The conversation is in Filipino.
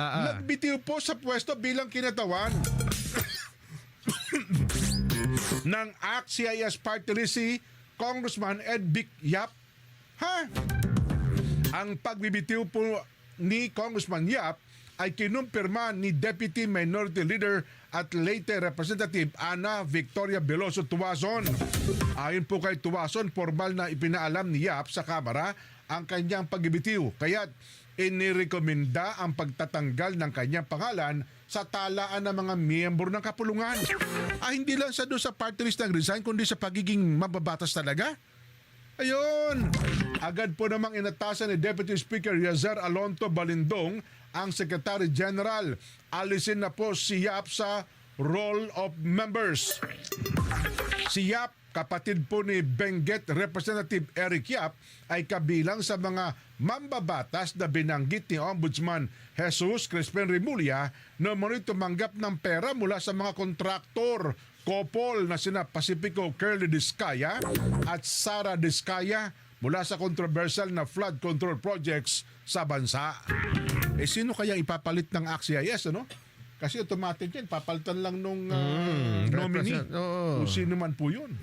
Nagbitiw po sa pwesto bilang kinatawan ng ACT-CIS Party List si Congressman Ed Vic Yap. Ang pagbibitiw po ni Congressman Yap ay kinumpirma ni Deputy Minority Leader at Leyte Representative Ana Victoria Veloso Tuwason. Ayon po kay Tuwason, formal na ipinaalam ni Yap sa Kamara ang kanyang pagbibitiw. Kaya't inirekomenda ang pagtatanggal ng kanyang pangalan sa talaan ng mga miyembro ng kapulungan. Hindi lang sa doon sa party list ng resign, kundi sa pagiging mababatas talaga. Ayun! Agad po namang inatasan ni Deputy Speaker Yazer Alonto Balindong ang Secretary General. Alisin na po si Yap sa roll of members. Si Yap, kapatid po ni Benguet Representative Eric Yap, ay kabilang sa mga mambabatas na binanggit ni Ombudsman Jesus Crispin Remulla na muli tumanggap ng pera mula sa mga kontraktor couple na sina Pacifico Curly Discaya at Sara Discaya mula sa controversial na flood control projects sa bansa. Sino kaya ipapalit ng ACT-CIS, ano? Kasi automatic yan, papalitan lang nung nominee. Kung sino man po yun.